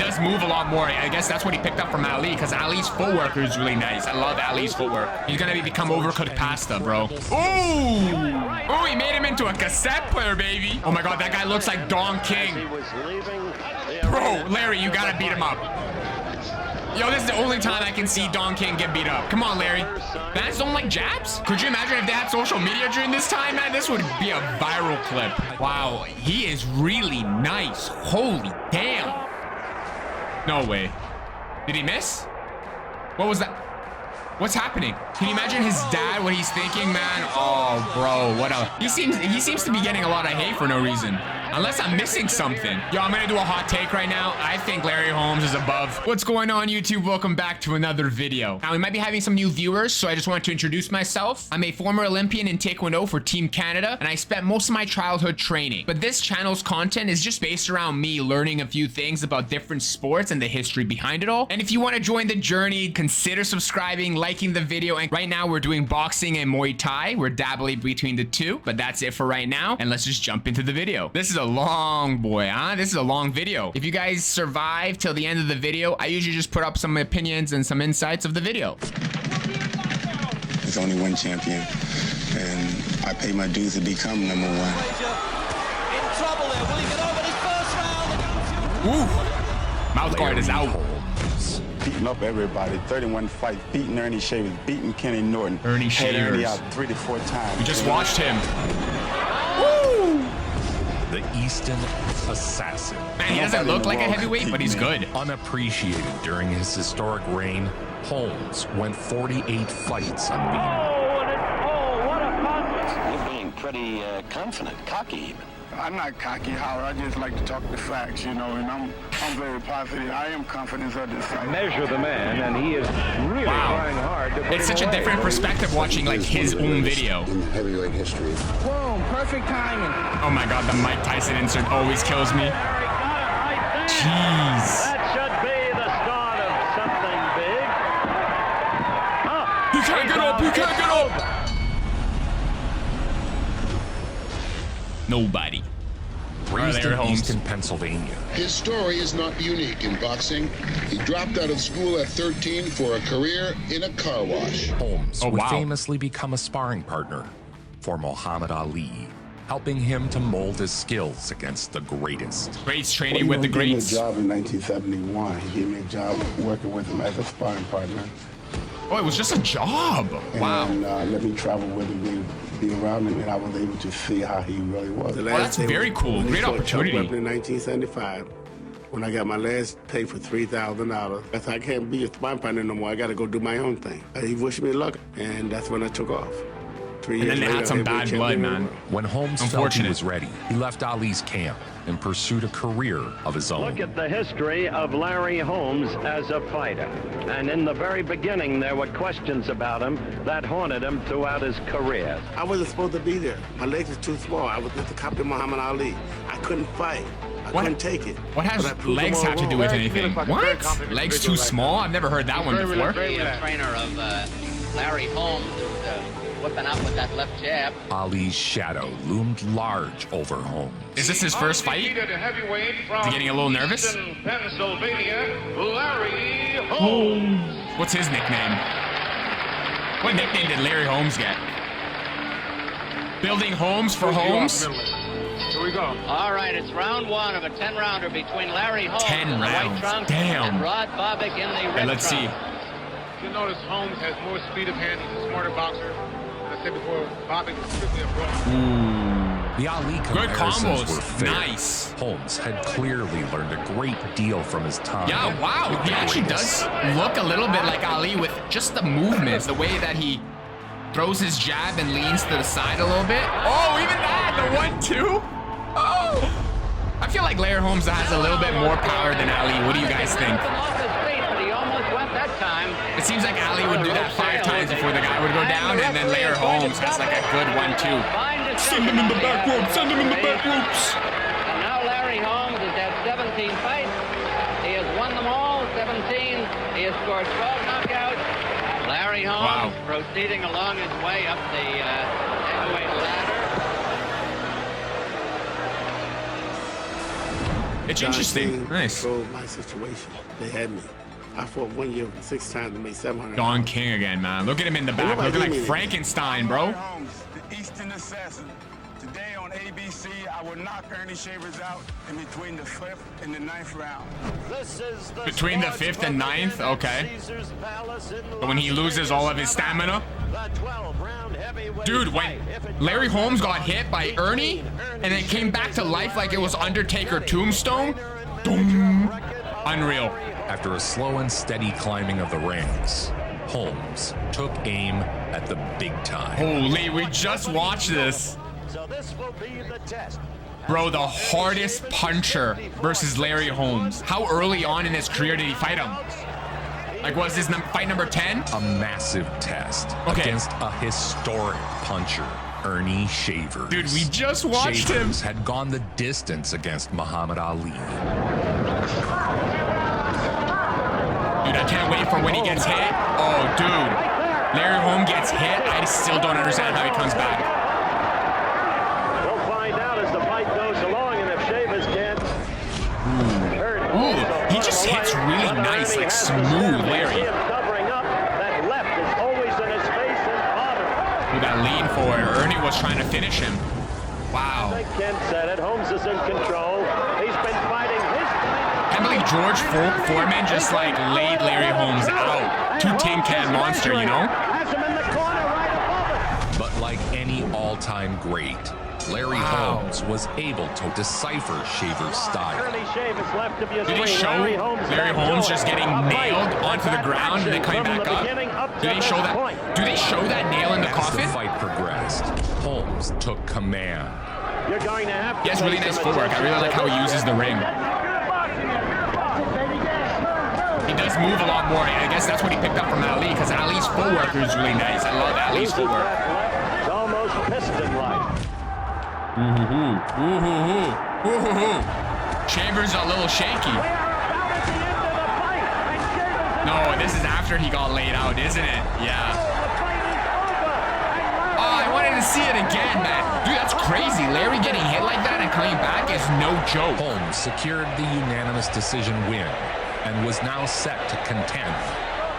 does move a lot more. I guess that's what he picked up from Ali, because Ali's footwork is really nice. I love Ali's footwork. He's gonna become overcooked pasta, bro. Ooh! Oh, he made him into a cassette player, baby. Oh my god, that guy looks like Don King. Bro, Larry, you gotta beat him up. Yo, this is the only time I can see Don King get beat up. Come on, Larry. Fans don't like jabs? Could you imagine if they had social media during this time, man? This would be a viral clip. Wow, he is really nice. Holy damn. No way. Did he miss? What was that? What's happening? Can you imagine his dad, what he's thinking, man? Oh, bro, what a... He seems to be getting a lot of hate for no reason. Unless I'm missing something. Yo, I'm gonna do a hot take right now. I think Larry Holmes is above. What's going on, YouTube? Welcome back to another video. Now, we might be having some new viewers, so I just wanted to introduce myself. I'm a former Olympian in Taekwondo for Team Canada, and I spent most of my childhood training. But this channel's content is just based around me learning a few things about different sports and the history behind it all. And if you want to join the journey, consider subscribing, liking the video. And right now, we're doing boxing and Muay Thai. We're dabbling between the two, but that's it for right now. And let's just jump into the video. This is a long boy, huh? This is a long video. If you guys survive till the end of the video, I usually just put up some opinions and some insights of the video. There's only one champion, and I pay my dues to become number one. In trouble there. Will he get over this first round? Ooh, mouth guard is out. Beating up everybody. 31 fights. Beating Ernie Shavers. Beating Kenny Norton. Ernie Shavers. Had Ernie out 3 to 4 times. We just watched him. The Easton Assassin. Man, he doesn't look like a heavyweight, but he's good. Unappreciated during his historic reign, Holmes went 48 fights unbeaten. What a punch! You're being pretty confident, cocky even. I'm not cocky, Howard. I just like to talk the facts, you know, and I'm very positive. I am confident of this fight. Measure the man, and he is really trying hard to put It's such a different perspective watching like his own video. In heavyweight history. Boom, perfect timing. Oh my god, the Mike Tyson insert always kills me. Jeez. That should be the start of something big. He can't get up, he can't get up. Nobody. Raised Larry in Holmes. Easton, Pennsylvania. His story is not unique in boxing. He dropped out of school at 13 for a career in a car wash. Holmes Oh, would wow. famously become a sparring partner for Muhammad Ali, helping him to mold his skills against the greatest. Greats training with the greats. He gave me a job in 1971. He gave me a job working with him as a sparring partner. Oh, it was just a job. Wow. And let me travel with him, be around him, and I was able to see how he really was. Oh, that's very cool. Great opportunity. In 1975, when I got my last pay for $3,000, I said, I can't be a sparring partner no more. I got to go do my own thing. He wished me luck, and that's when I took off. 3 years And then they later, had some I bad became blood, champion. man. When Holmes felt he Unfortunate. was ready, he left Ali's camp and pursued a career of his own. Look at the history of Larry Holmes as a fighter. And in the very beginning, there were questions about him that haunted him throughout his career. I wasn't supposed to be there. My legs were too small. I was just a copy of Muhammad Ali. I couldn't fight. I couldn't take it. What has But I proved legs them all have to do wrong. with anything? What? Legs too small? I've never heard that one before. The trainer of Larry Holmes is whipping up with that left jab. Ali's shadow loomed large over Holmes. Is this his first fight? Is he getting a little nervous? Pennsylvania, Larry Holmes. What's his nickname? What nickname did Larry Holmes get? Building homes for Holmes? Here we go. All right, it's round one of a 10-rounder between Larry Holmes 10 in the white rounds. trunks Damn. and Rod Bobick in the red Hey, let's see. trunks. You notice Holmes has more speed of hand. He's a smarter boxer. I said before, Bobby was strictly a brawl. The Ali Good comparisons combos. were fair. Nice. Holmes had clearly learned a great deal from his time. Yeah, wow. with He the actually greatest. does look a little bit like Ali with just the movements, the way that he throws his jab and leans to the side a little bit. Oh, even that, the 1-2. Oh. I feel like Larry Holmes has a little bit more power than Ali. What do you guys think? Off his feet, but he almost went that time. It seems like Ali would do that 5 times before the guy would go down, and then Larry Holmes has like a good 1-2. Send him in the back ropes. Send him in the back ropes. And now Larry Holmes has had 17 fights. He has won them all, 17. He has scored 12 knockouts. Larry Holmes proceeding along his way up the heavyweight ladder. It's John interesting. King Nice. controlled my situation. They had me. I fought 1 year 6 times to make 700. Don King again, man. Look at him in the back, looking like Frankenstein, bro. Holmes, the Eastern Assassin. Today on ABC, I will knock Ernie Shavers out in between the 5th and the 9th round. Between the 5th and 9th? Okay. But when he loses all of his stamina? Dude, when Larry Holmes got hit by Ernie and then came back to life like it was Undertaker Tombstone? Boom. Unreal. After a slow and steady climbing of the ranks, Holmes took aim at the big time. Holy, we just watched this. So this will be the test. Bro, the hardest puncher versus Larry Holmes. How early on in his career did he fight him? Like, was this fight number 10? A massive test against a historic puncher, Ernie Shavers. Dude, we just watched Shavers had gone the distance against Muhammad Ali. Dude, I can't wait for when he gets hit. Oh, dude. Larry Holmes gets hit. I still don't understand how he comes back. We'll find out as the fight goes along, and if Shavers can't hurt him. Ooh, he just hits really nice, like smooth, Larry. Covering up, that left is always in his face and bottom. With that lean forward, Ernie was trying to finish him. Wow. Ken said it. Holmes is in control. He's been fighting his fight. I believe George Foreman just like laid Larry Holmes out. Two tin can monster, you know? Has him in the corner right above it. But like any all-time great, Larry Holmes was able to decipher Shavers' style. Early Shavers left of your Did they screen. show Larry Holmes just getting nailed onto the ground and then coming back up? Do they show that? Do they show that nail in the As coffin? the fight progressed, Holmes took command. You're going to have to. He has really nice footwork. I really like how he uses the ring. He does move a lot more. I guess that's what he picked up from Ali, because Ali's footwork is really nice. I love Ali's footwork. It's almost piston-like. Chambers a little shaky. No, this is after he got laid out, isn't it? Yeah. Oh, I wanted to see it again, man. Dude, that's crazy. Larry getting hit like that and coming back is no joke. Holmes secured the unanimous decision win and was now set to contend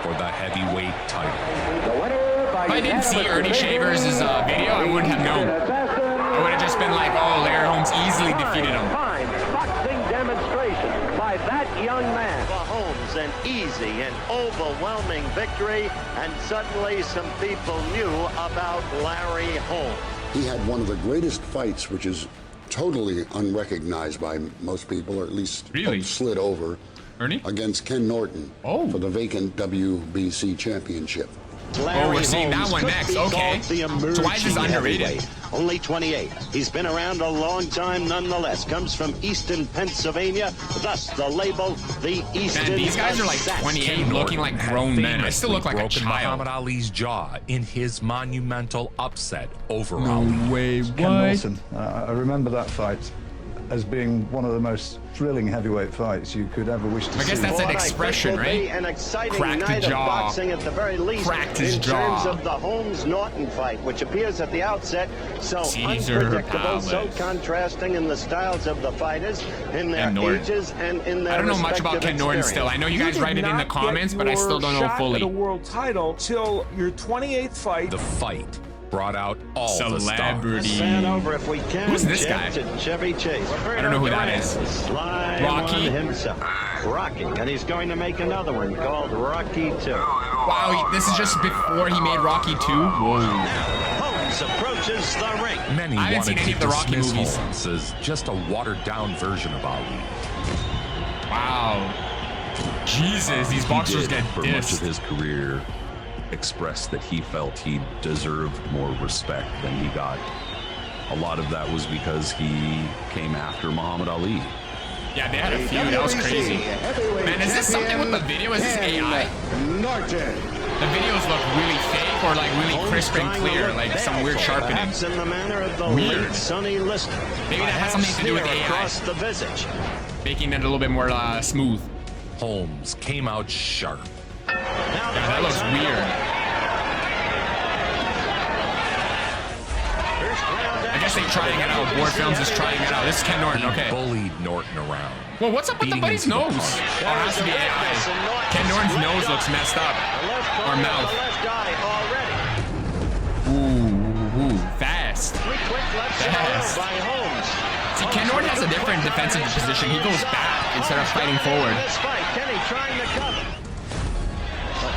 for the heavyweight title. If I didn't see Ernie Shavers' video, I wouldn't have known. I would have just been like, oh, Larry Holmes easily defeated him. Fine boxing demonstration by that young man. For Holmes, an easy and overwhelming victory, and suddenly some people knew about Larry Holmes. He had one of the greatest fights, which is totally unrecognized by most people, or at least Really? slid over, Ernie? against Ken Norton for the vacant WBC championship. Oh, we're seeing that one next. Okay. So why is this underrated? Only 28. He's been around a long time nonetheless. Comes from Easton, Pennsylvania. Thus the label, the Easton. Man, these guys are like 28 looking like grown men. I still look like a broken child. Muhammad Ali's jaw in his monumental upset over Ali. Way, Ken Norton. I remember that fight as being one of the most thrilling heavyweight fights you could ever wish to see. I guess that's an expression, right? An exciting Cracked the night jaw. of boxing at the very least. Cracked his in jaw. terms of the Holmes-Norton fight, which appears at the outset so Caesar unpredictable, so Palace. contrasting in the styles of the fighters, in their Ken Norton. ages, and in their I don't know much about Ken Norton still. I know you guys write it in the comments, but I still don't know fully. The world title till your 28th fight. The fight brought out all the Celebrity. stars. Fan over if we can. Who's this guy? To Chevy Chase. I don't know who that is. Rocky? Himself. Rocky, and he's going to make another one called Rocky 2. Wow, this is just before he made Rocky 2? Whoa. Holmes approaches the ring. Many I haven't seen wanted any to of the Rocky dismiss movies. Holmes as just a watered-down version of Ali. Wow. Jesus, these boxers get for much of dissed. his career expressed that he felt he deserved more respect than he got. A lot of that was because he came after Muhammad Ali. Yeah, they had a feud. That was crazy. Man, is this something with the video? Is this AI? The videos look really fake or like really crisp and clear, like some weird sharpening. Perhaps in the manner of the Weird. late Sonny Liston. Maybe that has something to do with Hair AI. across the visage. Making it a little bit more smooth. Holmes came out sharp. Yeah, that looks weird. I guess they're trying it out. Board Films is trying it out. This is Ken Norton, okay. Bullied Norton around. Well, what's up with the buddy's nose? Oh, it has to be AI. Ken Norton's nose looks messed up. Or mouth. Ooh, fast. Fast. See, Ken Norton has a different defensive position. He goes back instead of fighting forward.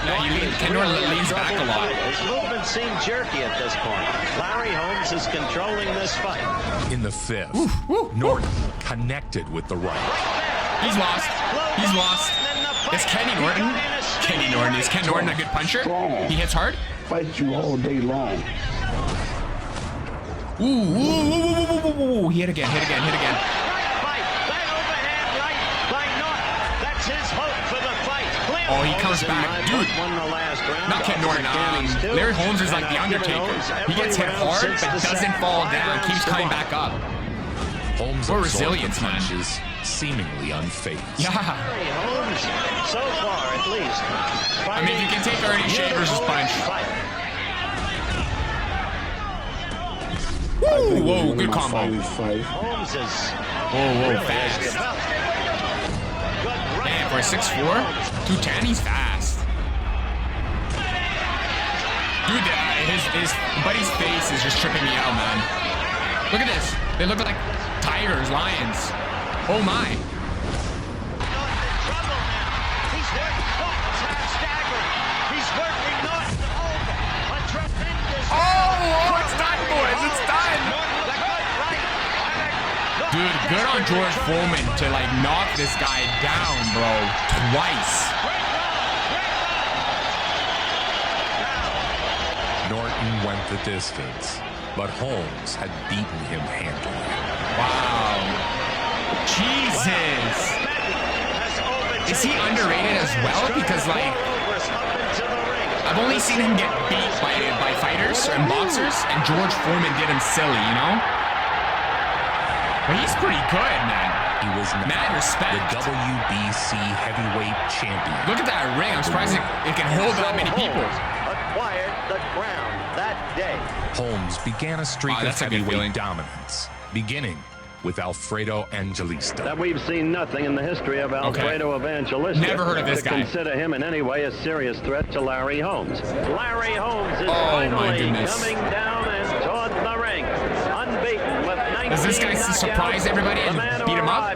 Yeah, Ken Norton leans back a lot. His movement seemed jerky at this point. Larry Holmes is controlling this fight. In the fifth, Norton connected with the right. He's lost. He's lost. Is Kenny Norton? Kenny Norton. Is Ken Norton a good puncher? He hits hard? Fight you all day long. Ooh. Hit again. Oh, he comes back. Dude, not Ken Norton. Larry Holmes is like the Undertaker. He gets hit hard, but doesn't fall down. Keeps coming back up. Holmes More resilience, man. punches, seemingly unfazed. Yeah. Holmes, so far at least. I mean, you can take Ernie Shavers' punch. Whoa, good combo. Holmes is fast. Man, for a 6'4", 210, he's fast. Dude, his buddy's face is just tripping me out, man. Look at this. They look like tigers, lions. Oh my. Oh, it's done, boys. It's done. Dude, good on George Foreman to like knock this guy down, bro. Twice. Norton went the distance, but Holmes had beaten him handily. Wow. Jesus. Is he underrated as well? Because like, I've only seen him get beat by fighters and boxers, and George Foreman did him silly, you know? But he's pretty good, man. He was mad respect. The WBC heavyweight champion. Look at that ring. I'm surprised it can hold that many people. Acquired the crown that day. Holmes began a streak of that's a good feeling. heavyweight dominance, beginning with Alfredo Angelista. That we've seen nothing in the history of Alfredo Evangelista. Never heard of this guy. Consider him in any way a serious threat to Larry Holmes. Larry Holmes is my finally goodness. coming down and toward the ring. Unbeaten with 19 Does this guy surprise everybody and beat him up?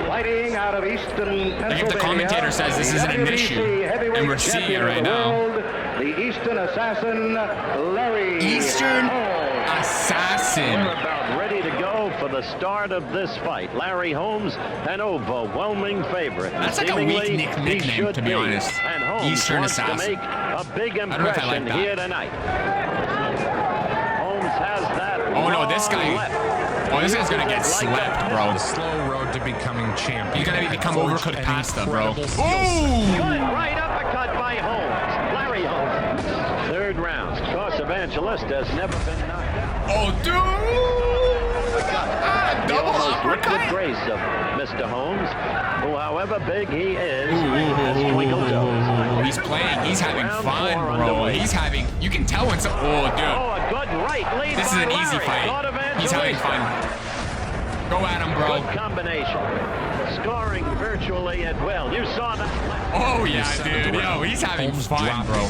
Fighting out of Eastern Pennsylvania. Like if the commentator says this isn't an issue, and we're seeing it right now. The Eastern Assassin, Larry. Eastern Assassin. We're about ready to go for the start of this fight. Larry Holmes, an overwhelming favorite. That's like a weak nickname, to be honest. And Holmes Eastern wants Assassin. to make a big I don't know if I like impression that. here tonight. Holmes has that. Oh no, this guy. Oh, this guy's gonna get slept, bro. The slow road to becoming champion. He's gonna become overcooked pasta, bro. Good right uppercut by Holmes. Larry Holmes. Third round. Of course, Evangelista has never been knocked out. Oh, dude! Double uppercut. The grace of Mr. Holmes, who, however big he is, has twinkle toes. He's playing. He's having fun, bro. He's having. You can tell when some. Oh, dude. Oh, a good right lead. This is an easy fight. He's having fun. Go at him, bro. Good combination. Scoring virtually at will. You saw that. Oh yeah, dude. Yo, he's having fun, bro.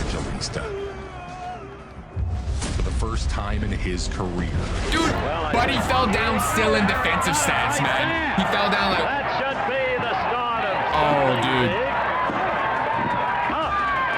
For the first time in his career. Dude, but he fell down still in defensive stance, man. He fell down like. That should be the start of. Oh, dude.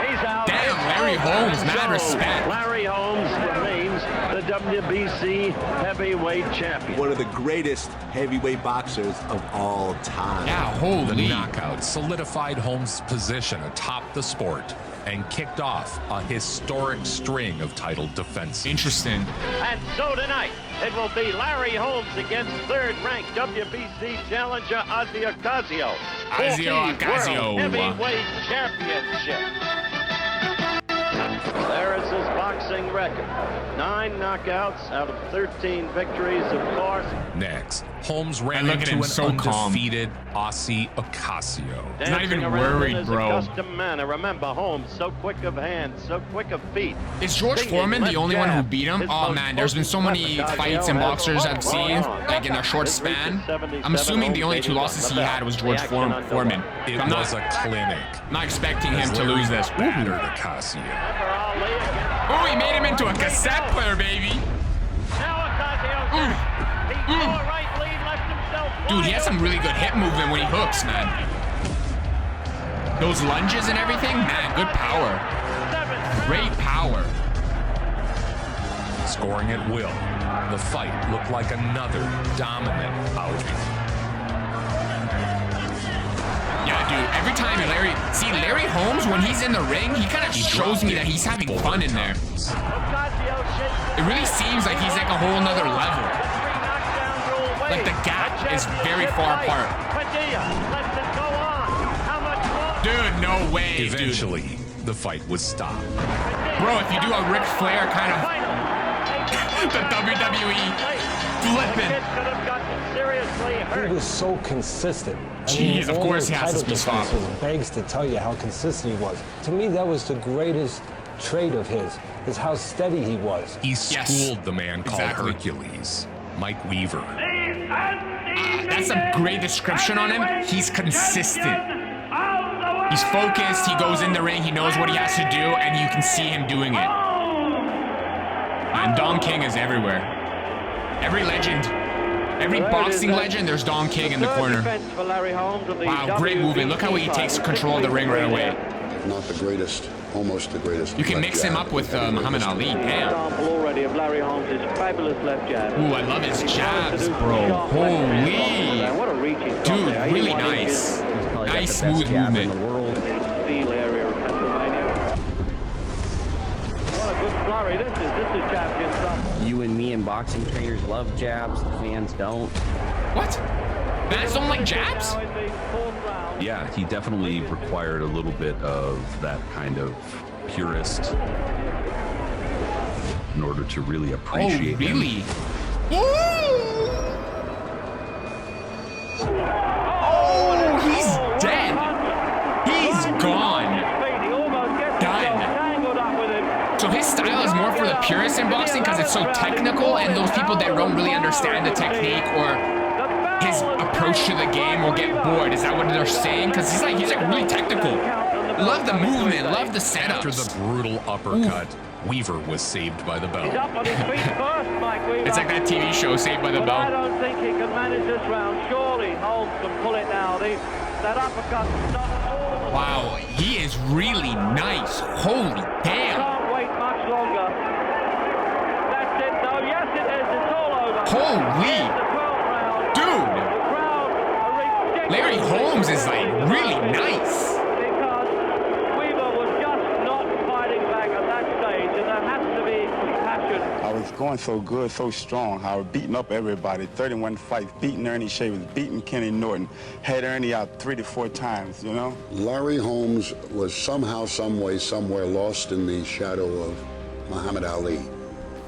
He's out. Damn, Larry Holmes, mad respect. Larry Holmes remains the WBC heavyweight champion. One of the greatest heavyweight boxers of all time. Yeah, holy. The knockout solidified Holmes' position atop the sport and kicked off a historic string of title defenses. Interesting. And so tonight, it will be Larry Holmes against third-ranked WBC challenger Ozzy Ocasio. Ozzy Ocasio. Heavyweight championship. There is his boxing record. 9 knockouts out of 13 victories, of course. Next, Holmes ran into an undefeated Aussie Ocasio. He's not even worried, bro. Manner. Remember, Holmes, so quick of hands, so quick of feet. Is George Foreman the only one who beat him? Oh man, there's been so many fights and boxers I've seen, like in a short span. I'm assuming the only 2 losses he had was George Foreman. It was a clinic. Not expecting him to lose this. Battered Ocasio. Oh, he made him into a cassette player, baby. Dude, he has some really good hip movement when he hooks, man. Those lunges and everything, man, good power. Great power. Scoring at will. The fight looked like another dominant outing. Yeah, dude, every time Larry Holmes, when he's in the ring, he kind of shows me that he's having fun in there. It really seems like he's like a whole nother level. Like the gap is very far apart. Dude, no way, Eventually, the fight was stopped. Bro, if you do a Ric Flair kind of the WWE flipping. He was so consistent. Jeez, of course he has to be stopped. Begs to tell you how consistent he was. To me, that was the greatest trait of his, is how steady he was. He schooled the man called Hercules, Mike Weaver. That's a great description on him. He's consistent. He's focused, he goes in the ring, he knows what he has to do, and you can see him doing it. And Don King is everywhere. Every legend. Every boxing legend, there's Don King in the corner. Wow, great movement. Look how he takes control of the ring right away. Not the greatest, almost the greatest. You can mix him up with Muhammad Ali. Damn. Already of Larry Holmes' fabulous left jab. Ooh, I love his jabs, bro. Holy. Dude, really nice. Nice, smooth movement. This is champion stuff. You and me and boxing trainers love jabs. The fans don't. What? Fans don't like jabs? Yeah, he definitely required a little bit of that kind of purist in order to really appreciate him. Oh, he's dead. He's gone. Done. So his style is more for the purists in boxing because it's so technical, and those people that don't really understand the technique or his approach to the game will get bored. Is that what they're saying? Because he's like really technical. Love the movement, love the setup. After the brutal uppercut, Weaver was saved by the bell. He's up on his feet first, Mike Weaver. It's like that TV show, Saved by the Bell. I don't think he can manage this round. Surely Holmes can pull it now. That uppercut stops all. Wow, he is really nice. Holy damn. Can't wait much longer. That's it, though. Yes, it is. It's all over. Holy. Dude. Larry Holmes is like really nice. Because Weaver was just not fighting back at that stage, and there has to be passion. I was going so good, so strong. I was beating up everybody. 31 fights, beating Ernie Shavers, beating Kenny Norton. Had Ernie out 3 to 4 times, you know? Larry Holmes was somehow, some way, somewhere lost in the shadow of Muhammad Ali,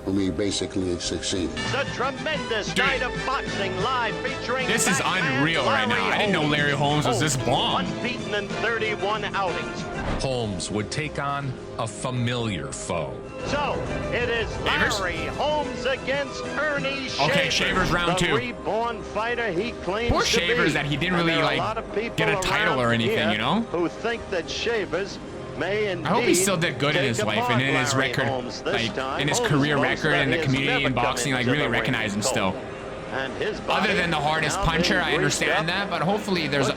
whom he basically succeeded. The tremendous night of boxing live featuring. This is unreal right now. I didn't know Larry Holmes was this bomb. Unbeaten in 31 outings. Holmes would take on a familiar foe. So, it is Larry Holmes against Ernie Shavers. Okay, Shavers round 2. The reborn fighter he claims Poor to Shavers be. that he didn't really like get a title or anything, you know? Who think that Shavers may indeed. I hope he still did good in his life and in his record, like in his career record in the community in boxing, like really recognize him still. Other than the hardest puncher, I understand that, but hopefully there's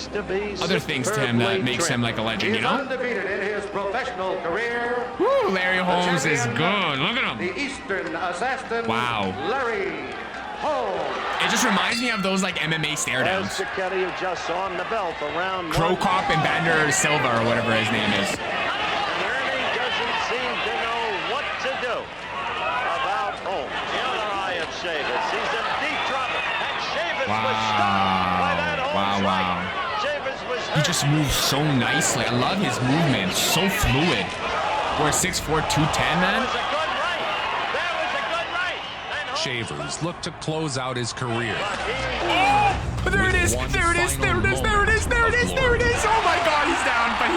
other things to him that makes him like a legend, you know? Undefeated in his professional career. Woo, Larry Holmes is good. Look at him. The Eastern Assassin. Wow. Larry Holmes. It just reminds me of those like MMA stare downs. Kelly just on the bell for round Crow Cop and Bander Silva or whatever his name is. Ernie doesn't seem to know what to do about Holmes. The other eye of Shavers. He's in deep trouble. And Shavers was stopped by that Holmes right. Shavers was hurt. He just moves so nicely. I love his movement. So fluid. We're 6'4", 210, man. Shavers looked to close out his career. Oh, there it is. There it is. There it is. There it is. There it is. There it is. Oh my God, he's down. But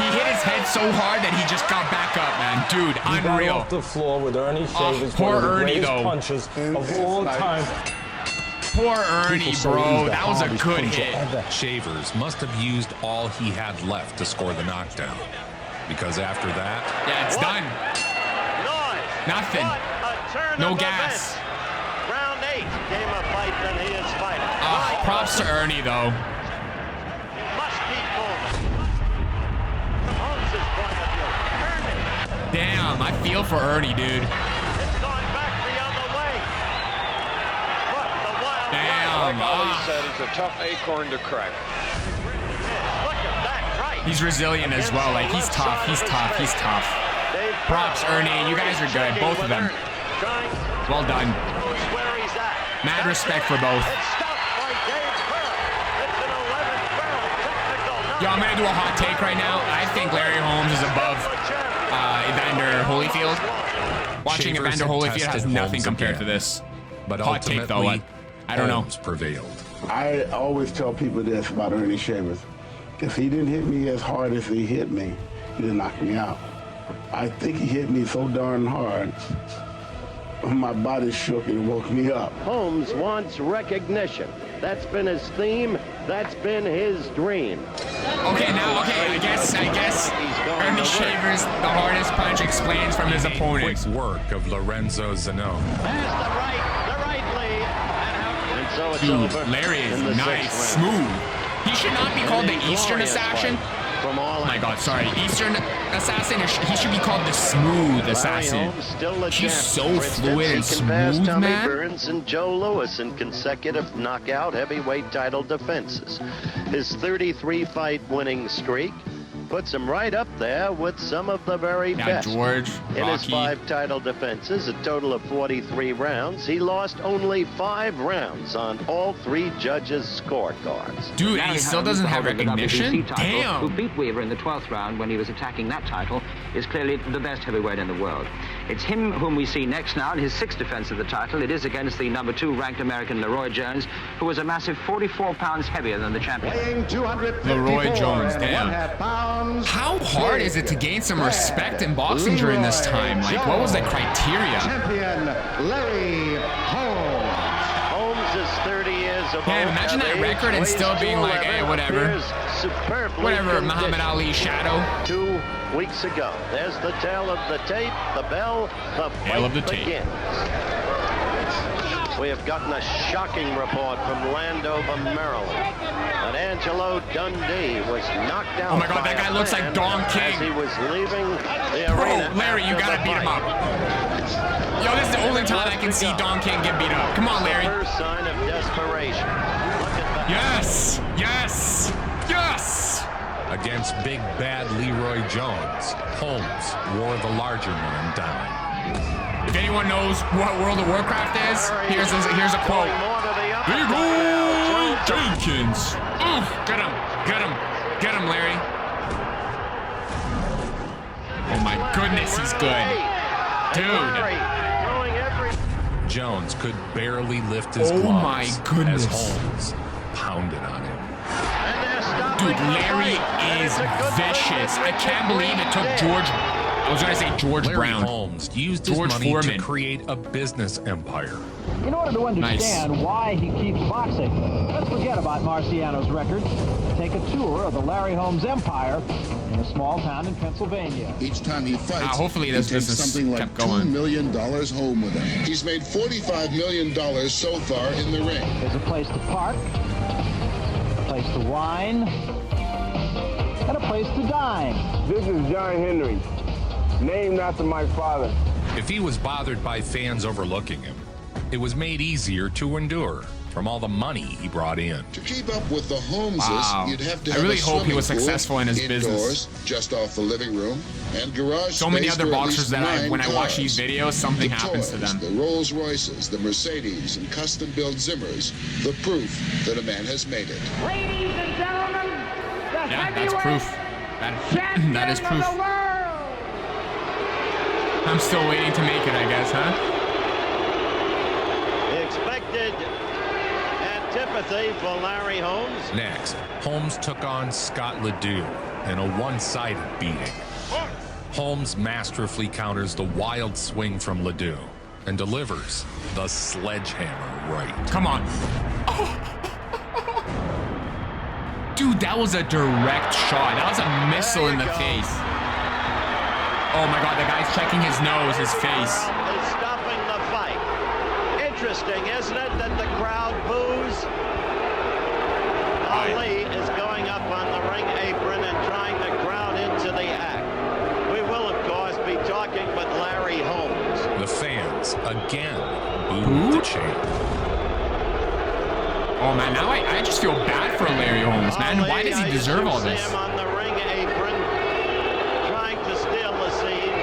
he hit his head so hard that he just got back up, man. Dude, he unreal. Got off the floor with Ernie Shavers. Poor one of the Ernie, greatest though. Punches of all time. Poor Ernie, bro. That was a good hit. Shavers must have used all he had left to score the knockdown. Because after that... Yeah, it's done. Nothing. No gas. Round 8 game of fight than he is fighting. Props to Ernie, though. Must be moving. From Holmes' point of view. Ernie. Damn, I feel for Ernie, dude. It's going back the other way. Look, the wild Damn. Like Ali said, he's a tough acorn to crack. Look at that right. He's resilient as well. Like, he's tough. He's tough. He's tough. Props, Ernie. You guys are good. Both of them. Well done. Mad respect for both. Yo, I'm going to do a hot take right now. I think Larry Holmes is above Evander Holyfield. Watching Evander Holyfield has nothing compared to this. But hot take, though. I don't know. Prevailed. I always tell people this about Ernie Shavers. If he didn't hit me as hard as he hit me, he didn't knock me out. I think he hit me so darn hard, my body shook and woke me up. Holmes wants recognition. That's been his theme. That's been his dream. Okay, I guess Ernie Shavers, the hardest punch explains from his opponent. Quick work of Lorenzo Zanon. The right lead. And so it's Dude, over. Larry is nice, smooth. He should not be called the Eastern Assassin. Oh my God, sorry. Eastern Assassin, he should be called the Smooth Assassin. He's so fluid and smooth, man. Burns and Joe Louis in consecutive knockout heavyweight title defenses. His 33-fight winning streak puts him right up there with some of the very best. George, in his 5 title defenses, a total of 43 rounds, he lost only 5 rounds on all 3 judges' scorecards. Dude, he still doesn't have recognition? Damn! Who beat Weaver in the 12th round when he was attacking that title is clearly the best heavyweight in the world. It's him whom we see next now in his 6th defense of the title. It is against the number 2 ranked American Leroy Jones, who was a massive 44 pounds heavier than the champion. Leroy Jones, damn. How hard is it to gain some respect in boxing during this time? Like, what was the criteria? Champion Larry Holmes. Holmes is 30 years of Damn, imagine that record and still being like, hey, whatever. Whatever, Muhammad Ali's shadow. 2 weeks ago. There's the tail of the tape, the bell, the fight begins. We have gotten a shocking report from Landover, Maryland, that Angelo Dundee was knocked out. Oh my God, that guy looks like Don King. As he was leaving the arena. Bro, Larry, you gotta beat him up. Yo, this is the only time I can see Don King get beat up. Come on, Larry. First sign of desperation. Look at that. Yes, yes, yes. Against big bad Leroy Jones, Holmes wore the larger man down. If anyone knows what World of Warcraft is, here's a quote. Leroy Jenkins. Get him, Larry. Oh my goodness, he's good. Dude. Jones could barely lift his gloves my goodness. as Holmes pounded on him. Dude, Larry is vicious. I can't believe it took George Larry Brown. Holmes used his money to create a business empire. In order to understand why he keeps boxing, let's forget about Marciano's record. Take a tour of the Larry Holmes empire in a small town in Pennsylvania. Each time he fights, hopefully this he takes business something like kept going. $2 million home with him. He's made $45 million so far in the ring. There's a place to park, a place to wine, and a place to dine. This is John Henry, named after my father. If he was bothered by fans overlooking him, it was made easier to endure from all the money he brought in. To keep up with the Holmeses, you'd have to have I really a hope he was swimming pool successful in his indoors, business. just off the living room, and garage So many space other for at boxers least that when I 9 watch cars. these videos, something The happens to toys, them. The Rolls Royces, the Mercedes, and custom-built Zimmers, the proof that a man has made it. Ladies and gentlemen, the Yeah, that's proof. That is proof. I'm still waiting to make it, I guess, huh? The expected antipathy for Larry Holmes. Next, Holmes took on Scott Ledoux in a one-sided beating. Holmes masterfully counters the wild swing from Ledoux and delivers the sledgehammer right. Come on. Oh. Dude, that was a direct shot. That was a missile in the face. Oh my God, the guy's checking his nose, his face. Is stopping the fight. Interesting, isn't it, that the crowd boos? Ali is going up on the ring apron and trying to crowd into the act. We will, of course, be talking with Larry Holmes. The fans again booed the champ. Oh man, now I just feel bad for Larry Holmes, man. Why does he deserve all this? Him on the ring apron, trying to steal the scene.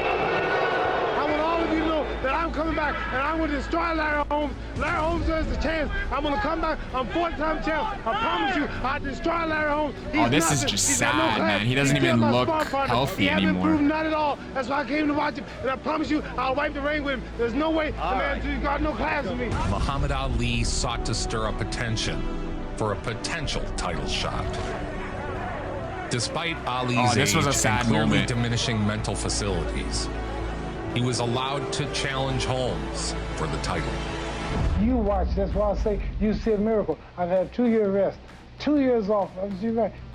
I want all of you to know that I'm coming back and I'm going to destroy Larry Holmes. Larry Holmes has the chance. I'm going to come back. I'm 4-time champ. I promise you, I'll destroy Larry Holmes. Oh, this is just sad, man. He doesn't even look healthy anymore. He hasn't improved, not at all. That's why I came to watch him. And I promise you, I'll wipe the ring with him. There's no way the man got no class with me. Muhammad Ali sought to stir up attention for a potential title shot. Despite Ali's this was a age sad and clearly moment. diminishing mental facilities, he was allowed to challenge Holmes for the title. You watch, that's why I say you see a miracle. I've had 2-year rest, 2 years off.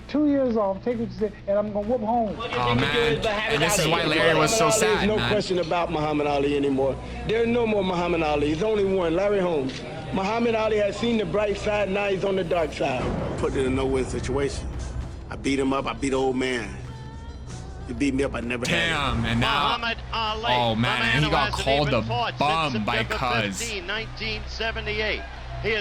2 years off, take what you say, and I'm gonna whoop home. Oh man, and this is why Larry was so sad, There's no man. question about Muhammad Ali anymore. There's no more Muhammad Ali. There's only one, Larry Holmes. Muhammad Ali has seen the bright side, now he's on the dark side. Put in a no-win situation. I beat him up, I beat the old man. He beat me up, I never had Damn, and now, oh man, and he got called a bum by Cuz. 1978.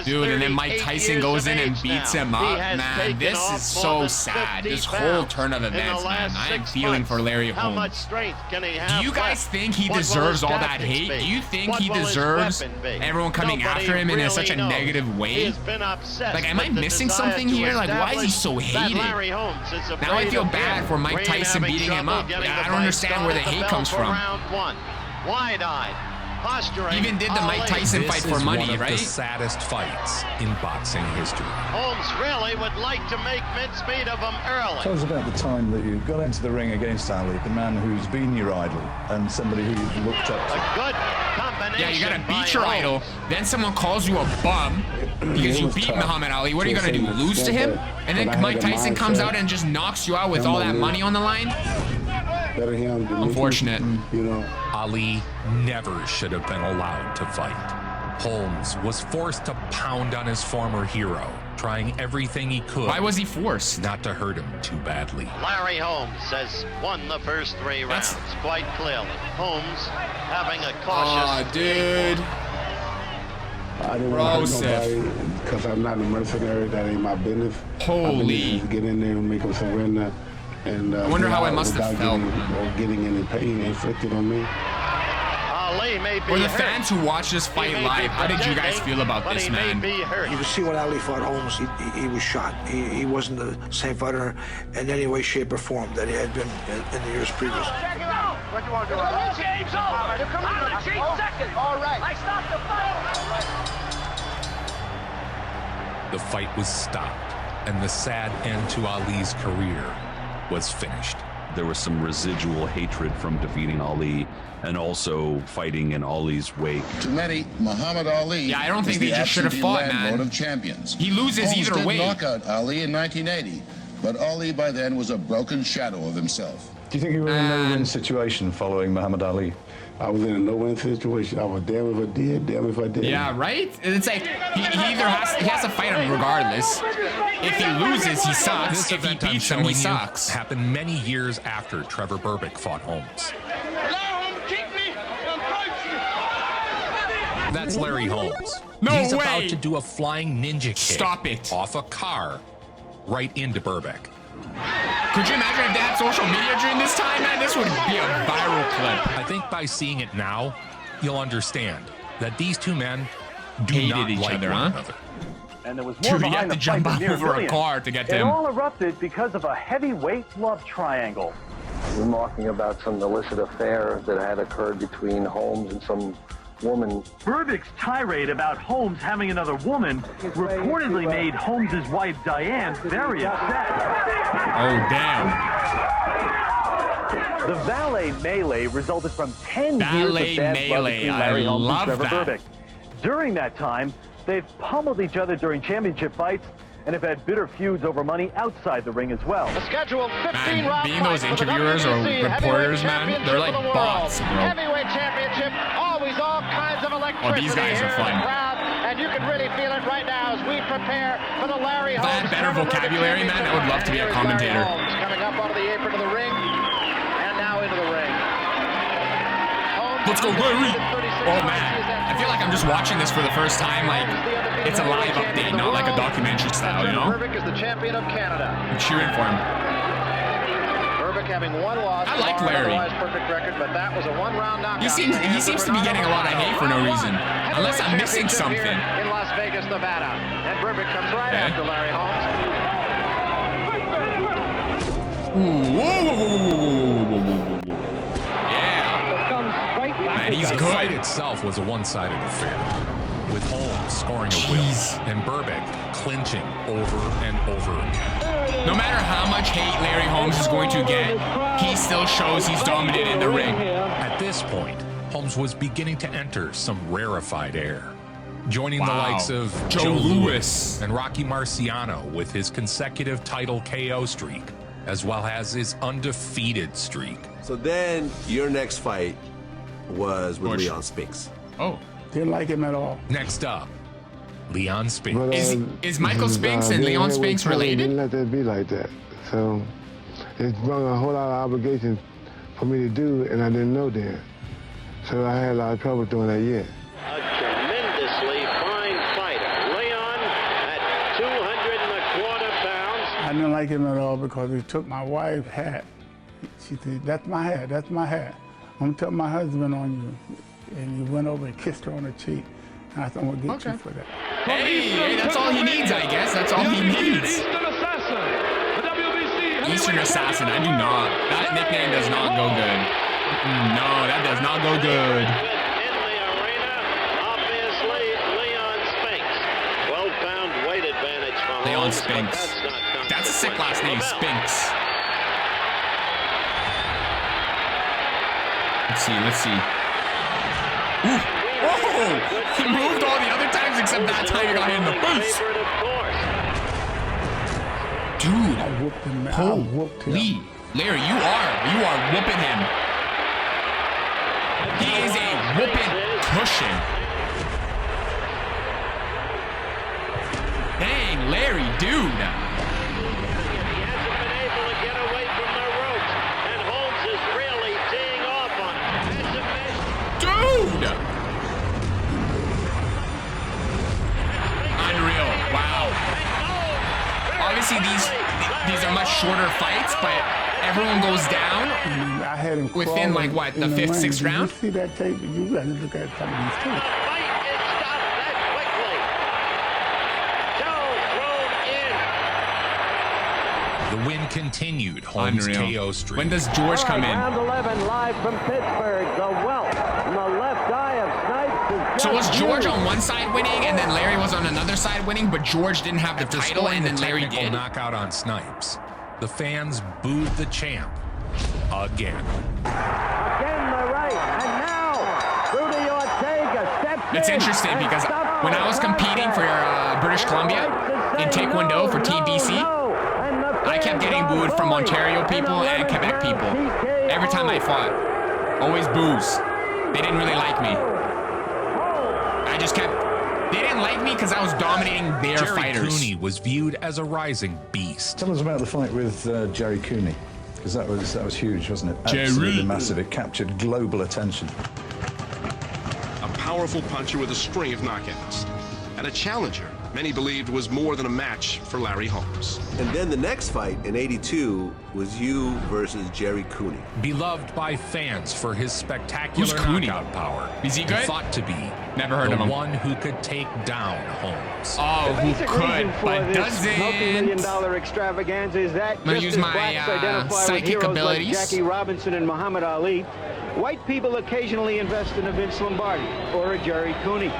Dude, and then Mike Tyson goes in and beats him up, man. This is so sad. This whole turn of events, man. I am feeling for Larry Holmes. Do you guys think he deserves all that hate? Do you think he deserves everyone coming after him in such a negative way? Like, am I missing something here? Like, why is he so hated? Now I feel bad for Mike Tyson beating him up. I don't understand where the hate comes from. Wide-eyed. Posturing. Even did the Mike Tyson fight for money, one of right? the saddest fights in boxing history. Holmes really would like to make mincemeat of him early. Tell us about the time that you got into the ring against Ali, the man who's been your idol and somebody who you've looked up to. A good combination. Yeah, you gotta beat your idol, then someone calls you a bum because you beat Muhammad Ali. What are you gonna do, lose to him? And then Mike Tyson comes out and just knocks you out with all that money on the line? Unfortunate. You know, Ali never should have been allowed to fight. Holmes was forced to pound on his former hero, trying everything he could. Why was he forced? Not to hurt him too badly. Larry Holmes has won the first 3 rounds quite clearly. Holmes having a cautious. Oh, dude. I didn't want to hurt nobody because I'm not a mercenary. That ain't my business. Holy. Get in there and make them surrender. And I wonder how it must have felt. Getting any pain inflicted on me. Ali may be For the hurt. fans who watch this fight live, how did you guys feel about this, man? You can see when Ali fought Holmes, he was shot. He wasn't the same fighter in any way, shape, or form that he had been in the years previous. Check it out. What do you want to do? The game's over. You're coming to the cheap second. All right. I stopped the fight. The fight was stopped, and the sad end to Ali's career was finished. There was some residual hatred from defeating Ali and also fighting in Ali's wake. To many, Muhammad Ali. Yeah, I don't think they just should have fought, man. Of champions. He loses Holmes either did way. knock out Ali in 1980, but Ali by then was a broken shadow of himself. Do you think you were in a no-win situation following Muhammad Ali? I was in a no-win situation. I was damn if I did, damn if I didn't. Yeah, right? It's like he either has to fight him regardless. If he loses, he sucks. This If he event I'm beats him, showing he you sucks. happened many years after Trevor Berbick fought Holmes. That's Larry Holmes. No He's way. about to do a flying ninja kick. Stop it. Off a car, right into Berbick. Could you imagine if they had social media during this time, man? This would be a viral clip. I think by seeing it now, you'll understand that these two men do Hated not each like other, one huh? another. And there was more Dude, you have behind to the fight jump than up mere over a brilliance. car to get to It him. all erupted because of a heavyweight love triangle. remarking about some illicit affair that had occurred between Holmes and some woman. Berbick's tirade about Holmes having another woman reportedly made Holmes' wife Diane very upset. Oh, damn. The valet melee resulted from 10 years of bad blood between Larry Holmes and Trevor Berbick. During that time, they've pummeled each other during championship fights and have had bitter feuds over money outside the ring as well. A scheduled 15 Man, round being those fight for the interviewers or WBC reporters, heavyweight man, they're like championship of the bots, world. bro. Heavyweight championship, always all kinds of electricity Oh, these guys here are in fun. the crowd, and you can really feel it right now as we prepare for the Larry If I Holmes. had better vocabulary, man, I would love to be a commentator. Holmes coming up onto the apron of the ring, and now into the ring. Let's go, Larry! Oh, man. I feel like I'm just watching this for the first time. Like, it's a live update, not like a documentary style, you know? Berbick is the champion of Canada. I'm cheering for him. Berbick having one loss. I like Larry. Otherwise perfect record, but that was a one-round knockout. He seems to be getting a lot of hate for no reason. Unless I'm missing something. In Las Vegas, Nevada. And Berbick comes right after Larry Holmes. Ooh, whoa. Man, he's the good. fight itself was a one-sided affair, with Holmes scoring a win and Berbick clinching over and over again. No matter how much hate Larry Holmes is going to get, he still shows he's dominant in the ring. At this point, Holmes was beginning to enter some rarefied air, joining the likes of Joe Louis and Rocky Marciano with his consecutive title KO streak, as well as his undefeated streak. So then your next fight was with Leon Spinks. Oh. Didn't like him at all. Next up, Leon Spinks. Is Michael Spinks and Leon Spinks related? Didn't let that be like that. So it brought a whole lot of obligations for me to do, and I didn't know then. So I had a lot of trouble doing that yet. A tremendously fine fighter. Leon at 225 pounds. I didn't like him at all because he took my wife's hat. She said, "That's my hat, that's my hat. I'm telling my husband on you." And he went over and kissed her on the cheek. And I thought, I'm gonna get you for that. Hey, that's all he needs, I guess. That's all he needs. Eastern Assassin, I do not. That nickname does not go good. No, that does not go good. In the arena, obviously, Leon Spinks. 12-pound weight advantage for Leon Holmes, Spinks. That's a sick last name, Spinks. Let's see. Ooh. Oh! He moved all the other times except that time he got hit in the face. Dude, holy. Larry, you are whooping him. He is a whooping cushion. Dang, Larry, dude. Unreal. Wow. Obviously, these are much shorter fights, but everyone goes down I had him within, like, what, the fifth, sixth round? Did you see that tape? You got to look at some of these tapes. The win continued Holmes' KO streak. When does George come in? Round 11 live from Pittsburgh. The welt in the left eye of Snipes is So was just George huge. on one side winning, and then Larry was on another side winning, but George didn't have the title, and then Larry did? Knockout on Snipes. The fans booed the champ again. Again the right, and now Rudy Ortega steps It's in interesting and because stops when I was the competing for British Columbia in Taekwondo for Team BC, I kept getting booed from Ontario people and Quebec people. Every time I fought. Always boos. They didn't really like me. I just kept... They didn't like me because I was dominating their Jerry fighters. Cooney was viewed as a rising beast. Tell us about the fight with Jerry Cooney, because that was huge, wasn't it? Jerry. Absolutely massive. It captured global attention. A powerful puncher with a string of knockouts, and a challenger many believed was more than a match for Larry Holmes. And then the next fight in '82 was you versus Jerry Cooney. Beloved by fans for his spectacular Who's Cooney? knockout power. Is he good? Thought to be Never heard the of him. one who could take down Holmes. Oh, who could, but doesn't. Multi-million-dollar extravaganza is that I'm gonna just use as my, blacks identify with psychic heroes abilities. like Jackie Robinson and Muhammad Ali, white people occasionally invest in a Vince Lombardi or a Jerry Cooney.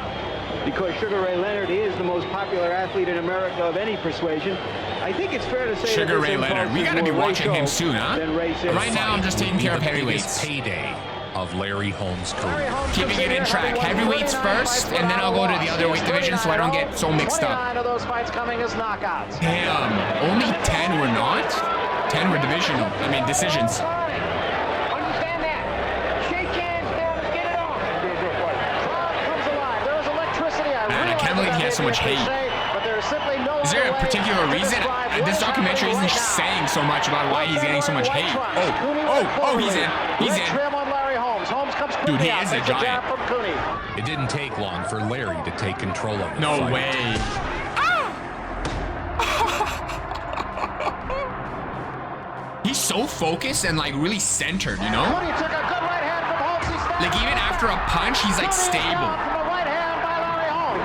Because Sugar Ray Leonard is the most popular athlete in America of any persuasion, I think it's fair to say Sugar that Ray Leonard. We gotta be watching him soon, huh? Right now, I'm just taking care of heavyweights. Payday of Larry Holmes' career. Keeping it in track. Heavyweights first, and then I'll go to the other weight division so I don't get so mixed up. 29 of those fights coming as knockouts. Damn, only 10 were not? 10 were divisional. I mean, decisions. Understand that. Shake hands, fellas, get it on. Crowd comes alive. There is electricity. Man, I can't believe he has so much hate. But there is simply no Is there a particular reason? This documentary isn't saying so much about why he's getting so much hate. Oh, he's in. He's in. Dude, he is a giant. It didn't take long for Larry to take control of the No fight. way. He's so focused and like really centered, you know? Like even after a punch, he's like stable.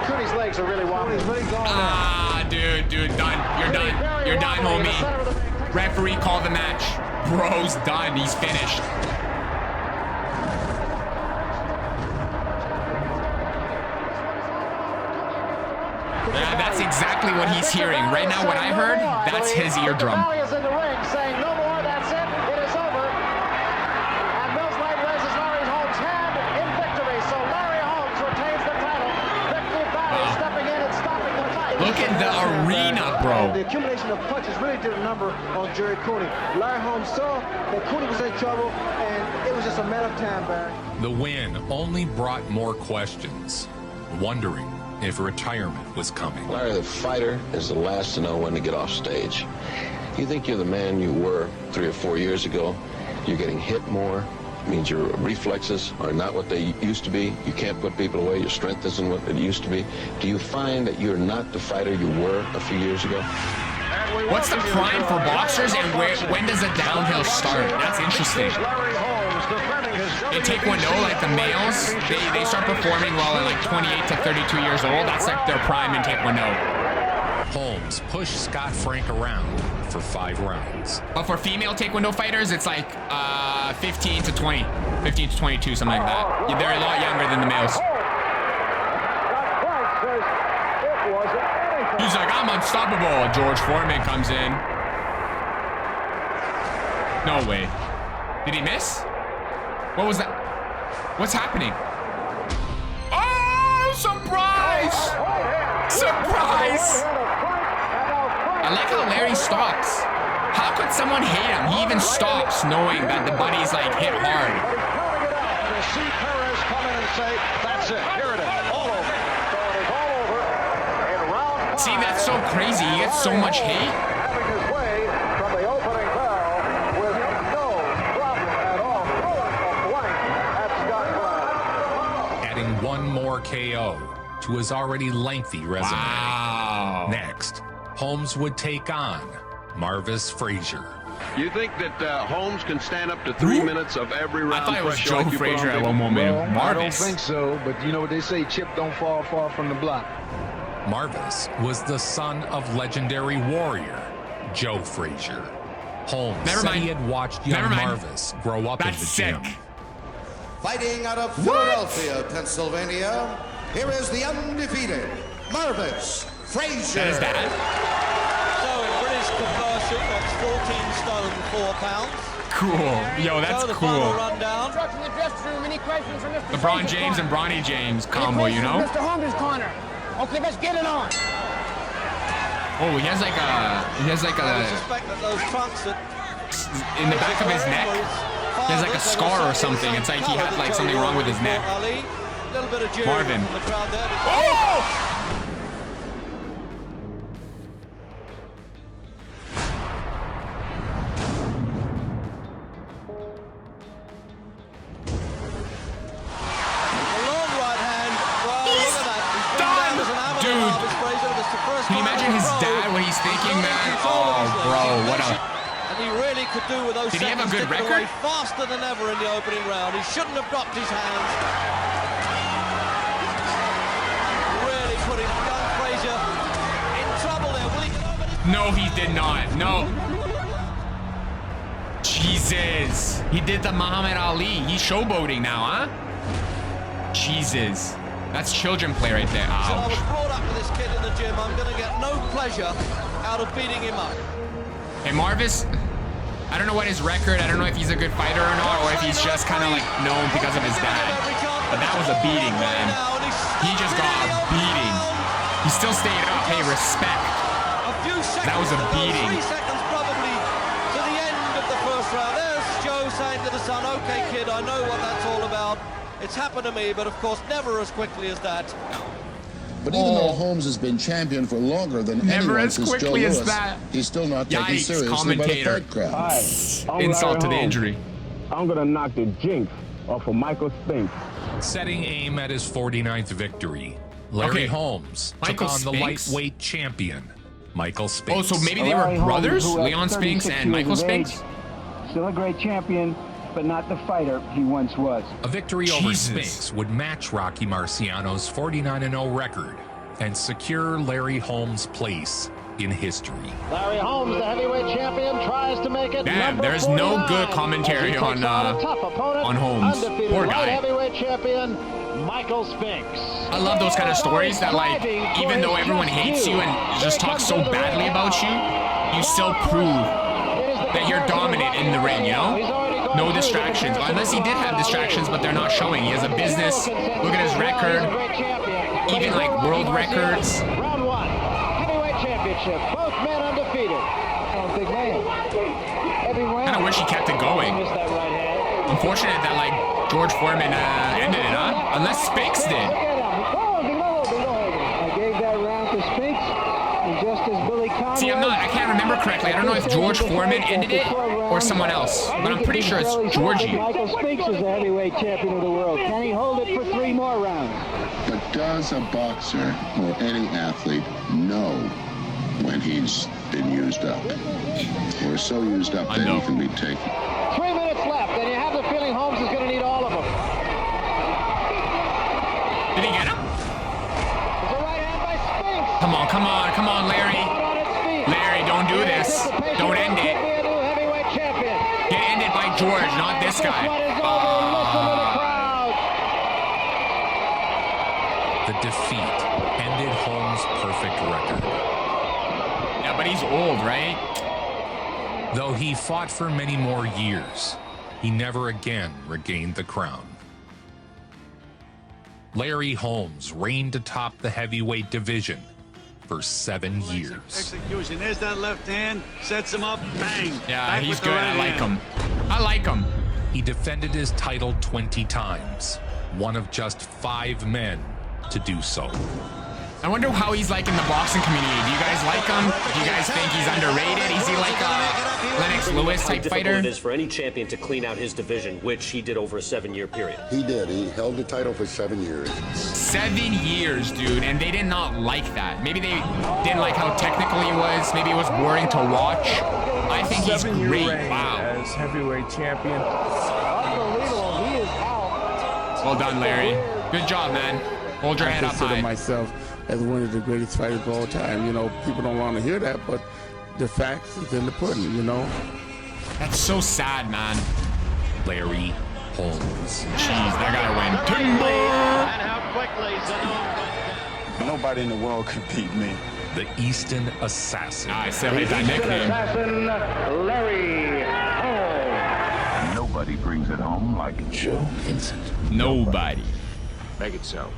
Cooney's legs are really wobbly. Ah, dude, done. You're done. You're done, homie. Referee, call the match. Bro's done. He's finished. Yeah, that's exactly what he's hearing. Right now, what I heard, that's his eardrum. Is in the ring saying no more, that's it, it is over. And Mills Light raises Larry Holmes' hand in victory. So Larry Holmes retains the title. Victor Valley stepping in and stopping the fight. Look at the arena, bro. The accumulation of punches really did a number on Jerry Cooney. Larry Holmes saw that Cooney was in trouble, and it was just a matter of time, Barry. The win only brought more questions, wondering if retirement was coming. Larry, the fighter, is the last to know when to get off stage. You think you're the man you were 3 or 4 years ago. You're getting hit more. It means your reflexes are not what they used to be. You can't put people away. Your strength isn't what it used to be. Do you find that you're not the fighter you were a few years ago? What's the prime for boxers and when does the downhill start? That's interesting. In Taekwondo, like the males, they start performing well at like 28 to 32 years old. That's like their prime in Taekwondo. Holmes pushed Scott Frank around for 5 rounds. But for female Taekwondo fighters, it's like 15 to 20, 15 to 22, something like that. They're a lot younger than the males. He's like, I'm unstoppable. George Foreman comes in. No way. Did he miss? What was that? What's happening? Oh, surprise! Surprise! I like how Larry stops. How could someone hate him? He even stops knowing that the buddy's like hit hard. That's it. Here it is. All over. See, that's so crazy. He gets so much hate. Adding one more KO to his already lengthy resume. Wow. Next, Holmes would take on Marvis Frazier. You think that Holmes can stand up to 3 minutes of every round? I thought it was pressure Joe like you put on Frazier at people? one moment. I don't Marvis. think so, but you know what they say, Chip don't fall far from the block. Marvis was the son of legendary warrior Joe Frazier. Holmes said he had watched young Marvis grow up in the gym. Fighting out of Philadelphia, Pennsylvania, here is the undefeated Marvis Frazier. That is that. So in British conversion, that's 14 stone 4 pounds. Cool. Yo, that's so the cool. final rundown. LeBron James and Bronny James combo, you know? Mr. Holmes' corner. Okay, let's get it on. Oh, he has like a I suspect that those trunks that in the back of his neck. He has like a scar or something. It's like he had like something wrong with his neck. Marvin. Oh! Can you imagine his dad, what he's thinking, man? Oh, bro, what a... And he really could do with those. Did he have a good record? Away faster than ever in the opening round. He shouldn't have dropped his hands. Really putting young Frazier in trouble there. Will he get over this? No, he did not. No. Jesus. He did the Muhammad Ali. He's showboating now, huh? Jesus. That's children play right there. So I was Ouch. brought up with this kid in the gym. I'm going to get no pleasure out of beating him up. Hey, Marvis, I don't know what his record, I don't know if he's a good fighter or not, or if he's just kind of like known because of his dad. But that was a beating, man. He just got a beating. He still stayed up. Hey, respect. That was a beating. 3 seconds probably to the end of the first round. There's Joe saying to the son, okay, kid, I know what that's all about. It's happened to me, but of course, never as quickly as that. But even though Holmes has been champion for longer than anyone since Joe Louis, he's still not taken seriously by the fight crowd. Hi, I'm Insult to the Larry injury. Holmes. I'm gonna knock the jinx off of Michael Spinks. Setting aim at his 49th victory, Larry Holmes Michael took on the Spinks? lightweight champion, Michael Spinks. Oh, so maybe they were brothers? Leon Spinks and Michael Spinks? Still a great champion, but not the fighter he once was. A victory over Spinks would match Rocky Marciano's 49-0 record and secure Larry Holmes' place in history. Larry Holmes, the heavyweight champion, tries to make it. Damn, there's no good commentary on Holmes. Undefeated Poor light guy. heavyweight champion Michael Spinks. I love those kind of stories that, like, even though everyone hates you and just talks so badly about you, you still prove that you're dominant in the ring, you know? No distractions. Unless he did have distractions, but they're not showing. He has a business. Look at his record. Even like world records. Round 1, heavyweight championship. Both men undefeated. Big man. I kind of wish he kept it going. Unfortunate that like George Foreman ended it, huh? Unless Spinks did. I gave that round to Spinks, and just as Billy Conrad... See, I can't remember correctly. I don't know if George Foreman ended it or someone else, but I'm pretty sure it's Georgie. Michael Spinks is the heavyweight champion of the world. Can he hold it for 3 more rounds? But does a boxer or any athlete know when he's been used up? Or so used up that he can be taken? 3 minutes left, and you have the feeling Holmes is going to need all of them. Did he get him? It's a right hand by Spinks. Come on, come on, come on, Larry. Larry, don't do this. Don't end it. Get ended by George, not this guy. The defeat ended Holmes' perfect record. Yeah, but he's old, right? Though he fought for many more years, he never again regained the crown. Larry Holmes reigned atop the heavyweight division for 7 years. Execution. There's that left hand. Sets him up. Bang. Yeah, Back he's with the good. right I like hand. him. I like him. He defended his title 20 times, one of just 5 men to do so. I wonder how he's like in the boxing community. Do you guys like him? Do you guys think he's underrated? Is he like a Lennox Lewis type fighter? It is for any champion to clean out his division, which he did over a 7-year period. He did. He held the title for 7 years. 7 years, dude, and they did not like that. Maybe they didn't like how technical he was. Maybe it was boring to watch. I think he's great. Wow. As heavyweight champion. Unbelievable. He is out. Well done, Larry. Good job, man. Hold your head up high. I consider myself as one of the greatest fighters of all time. You know, people don't want to hear that, but the facts is in the pudding, you know? That's so sad, man. Larry Holmes. Jeez, that gotta win. Timber! And how quickly Nobody in the world could beat me. The Easton Assassin. I still hate that nickname. Assassin Larry Holmes. Nobody brings it home like Joe Vincent. Nobody. Make it so.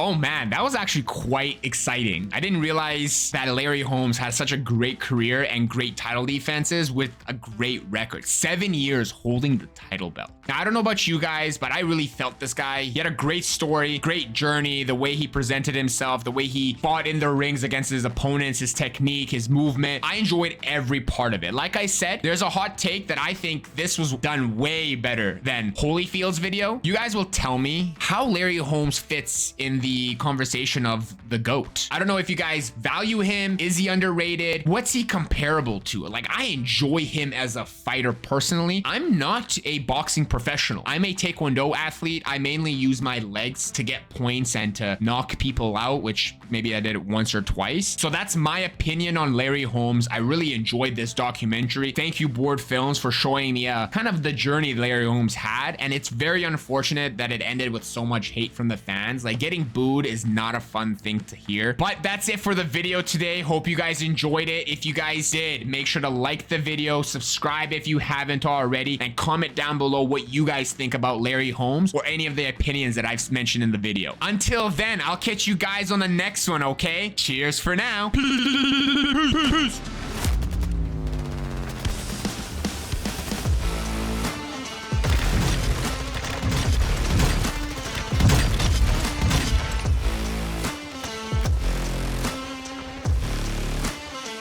Oh man, that was actually quite exciting. I didn't realize that Larry Holmes had such a great career and great title defenses with a great record. 7 years holding the title belt. Now, I don't know about you guys, but I really felt this guy. He had a great story, great journey, the way he presented himself, the way he fought in the rings against his opponents, his technique, his movement. I enjoyed every part of it. Like I said, there's a hot take that I think this was done way better than Holyfield's video. You guys will tell me how Larry Holmes fits in the the conversation of the GOAT. I don't know if you guys value him. Is he underrated? What's he comparable to? Like, I enjoy him as a fighter personally. I'm not a boxing professional. I'm a Taekwondo athlete. I mainly use my legs to get points and to knock people out, which maybe I did it once or twice. So that's my opinion on Larry Holmes. I really enjoyed this documentary. Thank you, Board Films, for showing me kind of the journey Larry Holmes had. And it's very unfortunate that it ended with so much hate from the fans. Like, getting booed is not a fun thing to hear. But that's it for the video today. Hope you guys enjoyed it. If you guys did, make sure to like the video, subscribe if you haven't already, and comment down below what you guys think about Larry Holmes or any of the opinions that I've mentioned in the video. Until then, I'll catch you guys on the next one, okay? Cheers for now. Peace.